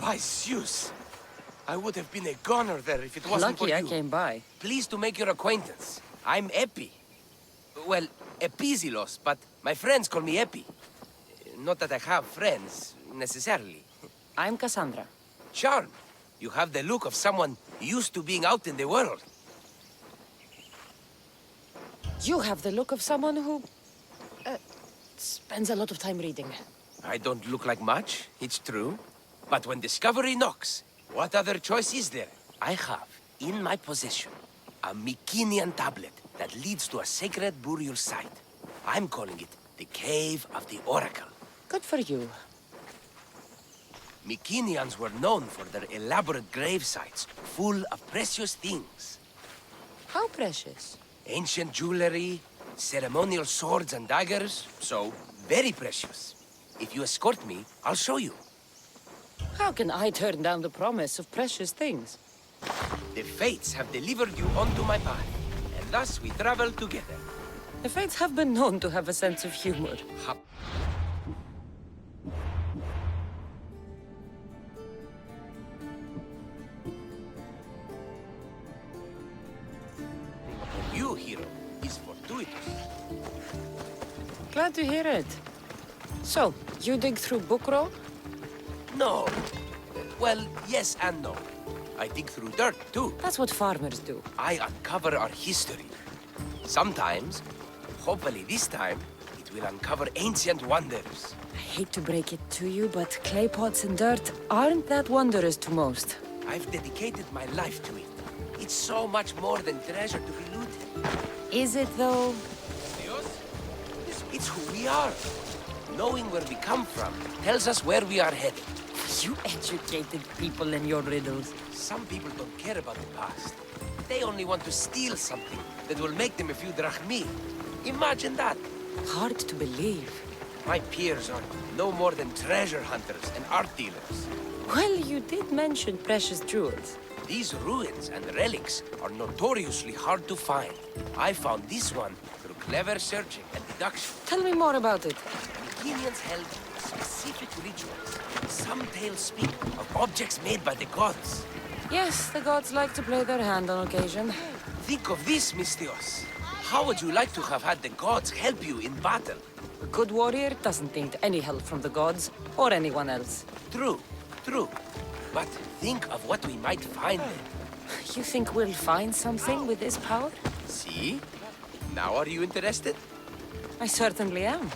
By Zeus! I would have been a goner there if it wasn't for you. Lucky I came by. Pleased to make your acquaintance. I'm Epi. Well, Epizilos, but my friends call me Epi. Not that I have friends, necessarily. I'm Cassandra. Charmed. You have the look of someone used to being out in the world. You have the look of someone who... spends a lot of time reading. I don't look like much, it's true. But when discovery knocks, what other choice is there? I have, in my possession, a Mycenaean tablet that leads to a sacred burial site. I'm calling it the Cave of the Oracle. Good for you. Mycenaeans were known for their elaborate grave sites, full of precious things. How precious? Ancient jewelry, ceremonial swords and daggers, so very precious. If you escort me, I'll show you. How can I turn down the promise of precious things? The fates have delivered you onto my path, and thus we travel together. The fates have been known to have a sense of humor. You, hero, is fortuitous. Glad to hear it. So, you dig through book roll? No. Well, yes and no. I dig through dirt, too. That's what farmers do. I uncover our history. Sometimes, hopefully this time, it will uncover ancient wonders. I hate to break it to you, but clay pots and dirt aren't that wondrous to most. I've dedicated my life to it. It's so much more than treasure to be looted. Is it, though? It's who we are. Knowing where we come from tells us where we are headed. You educated people in your riddles. Some people don't care about the past. They only want to steal something that will make them a few drachmi. Imagine that. Hard to believe. My peers are no more than treasure hunters and art dealers. Well, you did mention precious jewels. These ruins and relics are notoriously hard to find. I found this one through clever searching and deduction. Tell me more about it. Mycenaeans held specific rituals. Some tales speak of objects made by the gods. Yes, the gods like to play their hand on occasion. Think of this, Mystios. How would you like to have had the gods help you in battle? A good warrior doesn't need any help from the gods, or anyone else. True, true. But think of what we might find there. You think we'll find something with this power? See? Now are you interested? I certainly am.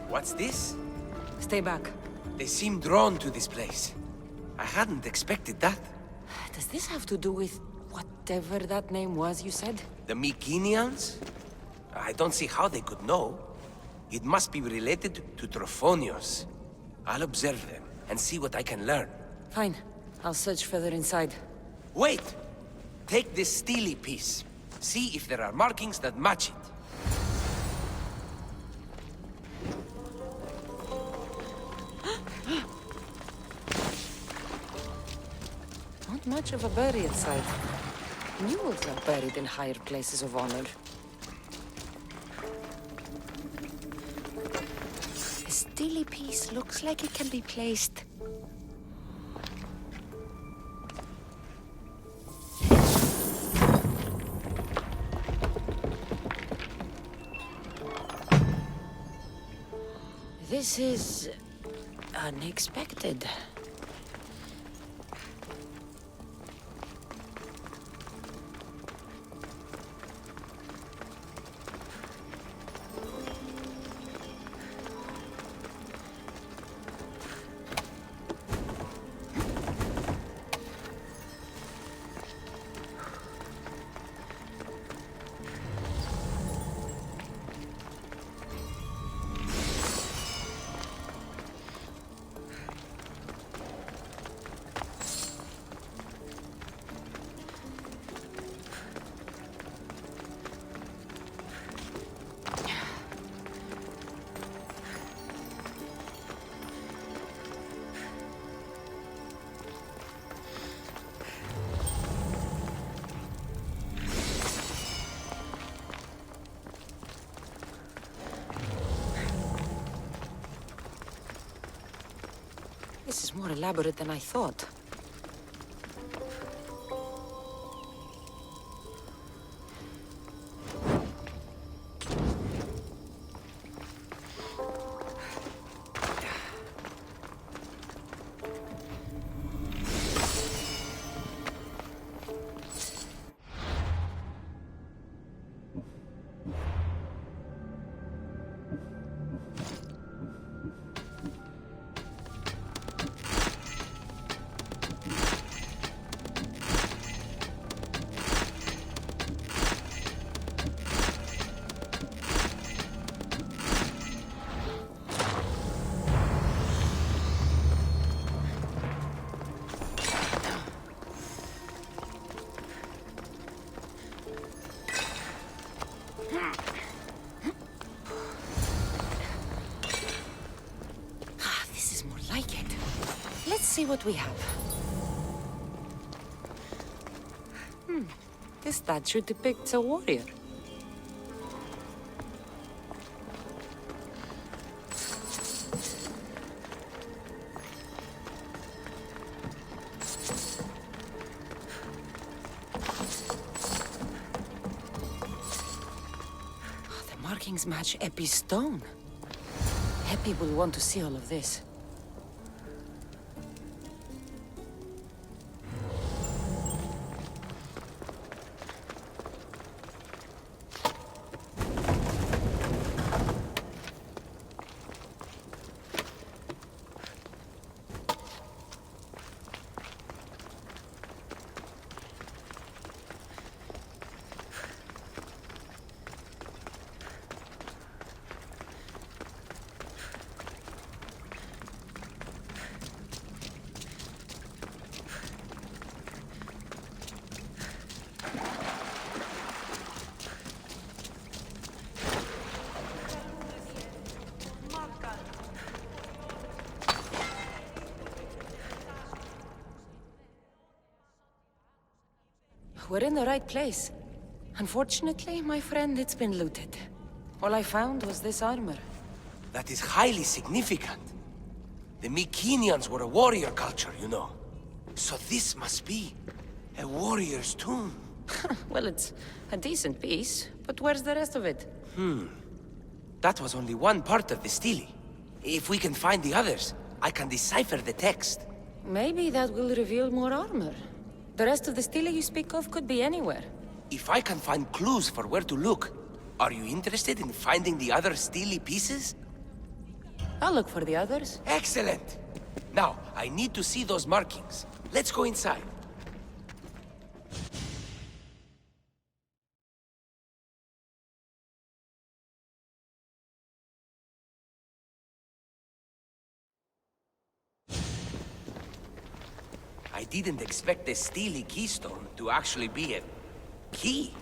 What's this? Stay back. They seem drawn to this place. I hadn't expected that. Does this have to do with whatever that name was you said? The Mycenaeans? I don't see how they could know. It must be related to Trophonios. I'll observe them and see what I can learn. Fine. I'll search further inside. Wait! Take this steely piece. See if there are markings that match it. Not much of a burial site. Mules are buried in higher places of honor. The steely piece looks like it can be placed. This is unexpected. This is more elaborate than I thought. Let's see what we have. This statue depicts a warrior. The markings match Epi's stone. Epi will want to see all of this. We're in the right place. Unfortunately, my friend, it's been looted. All I found was this armor. That is highly significant. The Mycenaeans were a warrior culture, you know. So this must be a warrior's tomb. Well, it's a decent piece, but where's the rest of it? That was only one part of the stele. If we can find the others, I can decipher the text. Maybe that will reveal more armor. The rest of the stele you speak of could be anywhere. If I can find clues for where to look, are you interested in finding the other stele pieces? I'll look for the others. Excellent! Now, I need to see those markings. Let's go inside. I didn't expect the stele keystone to actually be a key.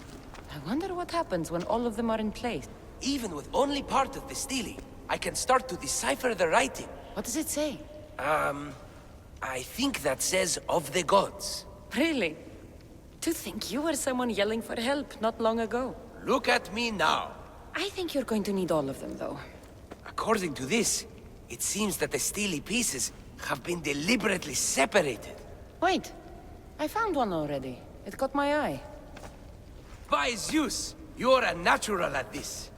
I wonder what happens when all of them are in place. Even with only part of the stele, I can start to decipher the writing. What does it say? I think that says of the gods. Really? To think you were someone yelling for help not long ago. Look at me now. I think you're going to need all of them, though. According to this, it seems that the stele pieces have been deliberately separated. Wait, I found one already. It caught my eye. By Zeus, you're a natural at this.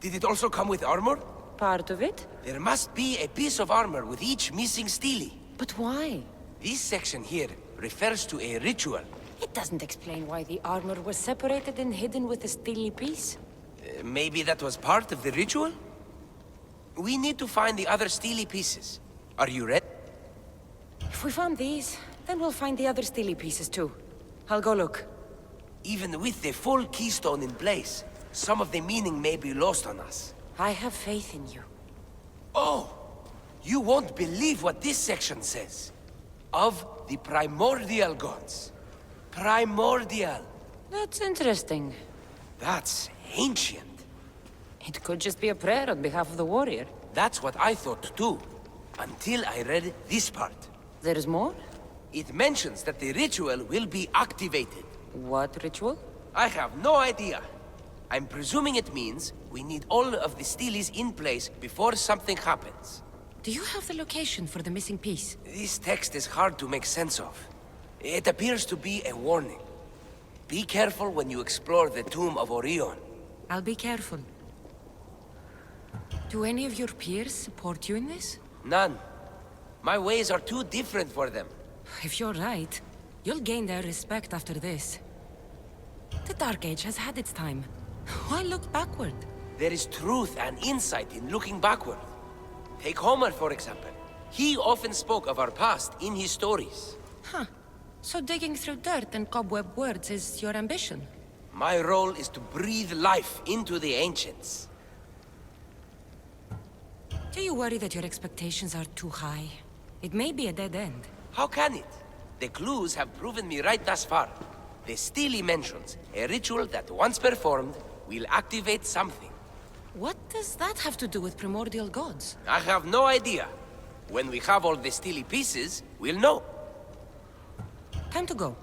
Did it also come with armor? Part of it? There must be a piece of armor with each missing stele. But why? This section here refers to a ritual. It doesn't explain why the armor was separated and hidden with the stele piece. Maybe that was part of the ritual? We need to find the other stele pieces. Are you ready? If we found these, then we'll find the other stele pieces too. I'll go look. Even with the full keystone in place, some of the meaning may be lost on us. I have faith in you. Oh! You won't believe what this section says. Of the primordial gods. Primordial. That's interesting. That's ancient. It could just be a prayer on behalf of the warrior. That's what I thought too. Until I read this part. There's more? It mentions that the ritual will be activated. What ritual? I have no idea. I'm presuming it means we need all of the steles in place before something happens. Do you have the location for the missing piece? This text is hard to make sense of. It appears to be a warning. Be careful when you explore the tomb of Orion. I'll be careful. Do any of your peers support you in this? None. My ways are too different for them. If you're right, you'll gain their respect after this. The Dark Age has had its time. Why look backward? There is truth and insight in looking backward. Take Homer, for example. He often spoke of our past in his stories. Huh. So digging through dirt and cobweb words is your ambition? My role is to breathe life into the ancients. Do you worry that your expectations are too high? It may be a dead end. How can it? The clues have proven me right thus far. The Stele mentions a ritual that once performed will activate something. What does that have to do with primordial gods? I have no idea. When we have all the Stele pieces, we'll know. Time to go.